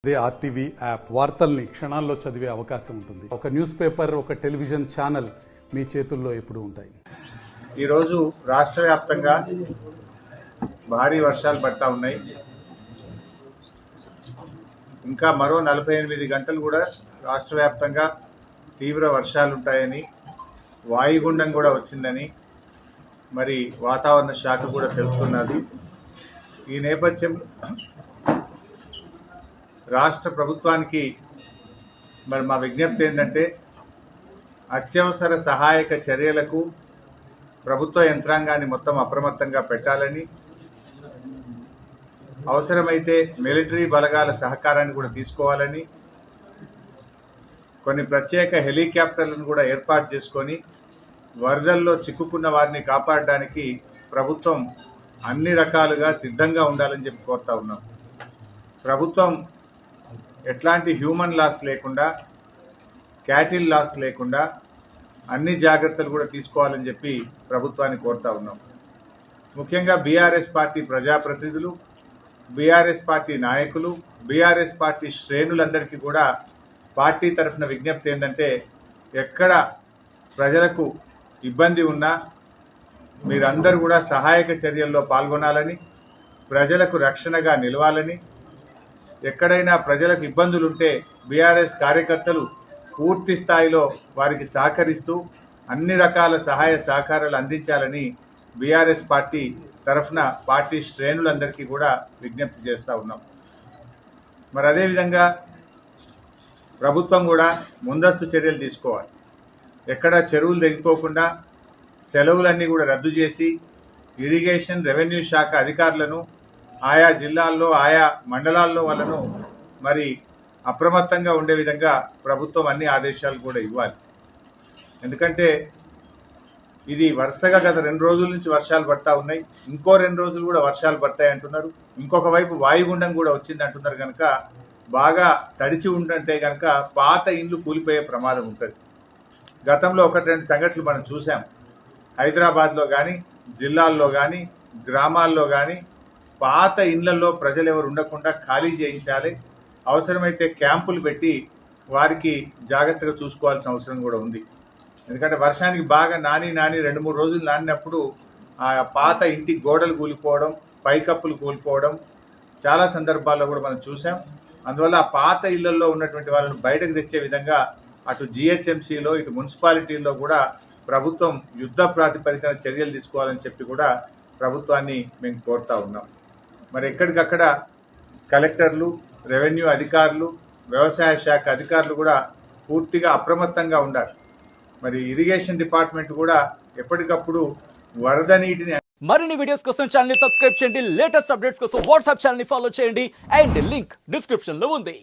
అదే RTV app వార్తల్ని క్షణాల్లో చదివే అవకాశం ఉంటుంది. ఒక న్యూస్ పేపర్, ఒక టెలివిజన్ ఛానల్ మీ చేతుల్లో ఎప్పుడూ ఉంటాయి. ఈరోజు రాష్ట్ర వ్యాప్తంగా భారీ వర్షాలు పడతా ఉన్నాయి. ఇంకా మరో 48 గంటలు కూడా రాష్ట్ర వ్యాప్తంగా తీవ్ర వర్షాలు ఉంటాయని, వాయుగుండం కూడా వచ్చిందని మరి వాతావరణ శాఖ కూడా తెలుపుతున్నది. ఈ నేపథ్యంలో రాష్ట్ర ప్రభుత్వానికి మరి మా విజ్ఞప్తి ఏంటంటే, అత్యవసర సహాయక చర్యలకు ప్రభుత్వ యంత్రాంగాన్ని మొత్తం అప్రమత్తంగా పెట్టాలని, అవసరమైతే మిలిటరీ బలగాల సహకారాన్ని కూడా తీసుకోవాలని, కొన్ని ప్రత్యేక హెలికాప్టర్లను కూడా ఏర్పాటు చేసుకొని వరదల్లో చిక్కుకున్న వారిని కాపాడడానికి ప్రభుత్వం అన్ని రకాలుగా సిద్ధంగా ఉండాలని చెప్పి కోరుతా ఉన్నాం. ప్రభుత్వం ఎట్లాంటి హ్యూమన్ లాస్ లేకుండా, క్యాటిల్ లాస్ లేకుండా అన్ని జాగ్రత్తలు కూడా తీసుకోవాలని చెప్పి ప్రభుత్వాన్ని కోరుతా ఉన్నాం. ముఖ్యంగా బీఆర్ఎస్ పార్టీ ప్రజాప్రతినిధులు, బీఆర్ఎస్ పార్టీ నాయకులు, బీఆర్ఎస్ పార్టీ శ్రేణులందరికీ కూడా పార్టీ తరఫున విజ్ఞప్తి ఏంటంటే, ఎక్కడ ప్రజలకు ఇబ్బంది ఉన్నా మీరందరూ కూడా సహాయక చర్యల్లో పాల్గొనాలని, ప్రజలకు రక్షణగా నిలవాలని, ఎక్కడైనా ప్రజలకు ఇబ్బందులుంటే బీఆర్ఎస్ కార్యకర్తలు పూర్తి స్థాయిలో వారికి సహకరిస్తూ అన్ని రకాల సహాయ సహకారాలు అందించాలని బీఆర్ఎస్ పార్టీ తరఫున పార్టీ శ్రేణులందరికీ కూడా విజ్ఞప్తి చేస్తూ ఉన్నాం. మరి అదేవిధంగా ప్రభుత్వం కూడా ముందస్తు చర్యలు తీసుకోవాలి. ఎక్కడ చెరువులు తెగిపోకుండా సెలవులన్నీ కూడా రద్దు చేసి ఇరిగేషన్, రెవెన్యూ శాఖ అధికారులను ఆయా జిల్లాల్లో, ఆయా మండలాల్లో వాళ్ళను మరి అప్రమత్తంగా ఉండే విధంగా ప్రభుత్వం అన్ని ఆదేశాలు కూడా ఇవ్వాలి. ఎందుకంటే ఇది వరుసగా గత 2 రోజుల నుంచి వర్షాలు పడతా ఉన్నాయి. ఇంకో 2 రోజులు కూడా వర్షాలు పడతాయి అంటున్నారు. ఇంకొక వైపు వాయుగుండం కూడా వచ్చింది అంటున్నారు. కనుక బాగా తడిచి ఉంటే కనుక పాత ఇండ్లు కూలిపోయే ప్రమాదం ఉంటుంది. గతంలో 1-2 సంఘటనలు మనం చూసాం. హైదరాబాద్లో కానీ, జిల్లాల్లో కానీ, గ్రామాల్లో కానీ పాత ఇండ్లలో ప్రజలు ఎవరు ఉండకుండా ఖాళీ చేయించాలి. అవసరమైతే క్యాంపులు పెట్టి వారికి జాగ్రత్తగా చూసుకోవాల్సిన అవసరం కూడా ఉంది. ఎందుకంటే వర్షానికి బాగా నాని 2-3 రోజులు నానినప్పుడు ఆ పాత ఇంటి గోడలు కూలిపోవడం, పైకప్పులు కూలిపోవడం చాలా సందర్భాల్లో కూడా మనం చూసాం. అందువల్ల ఆ పాత ఇళ్లలో ఉన్నటువంటి వాళ్ళను బయటకు తెచ్చే విధంగా అటు జిహెచ్ఎంసీలో, ఇటు మున్సిపాలిటీల్లో కూడా ప్రభుత్వం యుద్ధ ప్రాతిపదికన చర్యలు తీసుకోవాలని చెప్పి కూడా ప్రభుత్వాన్ని మేము కోరుతా ఉన్నాం. మరి ఎక్కడికక్కడ కలెక్టర్లు, రెవెన్యూ అధికారులు, వ్యవసాయ శాఖ అధికారులు కూడా పూర్తిగా అప్రమత్తంగా ఉండాలి. మరి ఇరిగేషన్ డిపార్ట్మెంట్ కూడా ఎప్పటికప్పుడు వరద నీటిని మరిన్ని వీడియోస్ కోసం ఛానల్ ని సబ్స్క్రైబ్ చేయండి. లేటెస్ట్ అప్డేట్స్ కోసం వాట్సాప్ ఛానల్ ని ఫాలో చేయండి. అండ్ లింక్ డిస్క్రిప్షన్ లో ఉంది.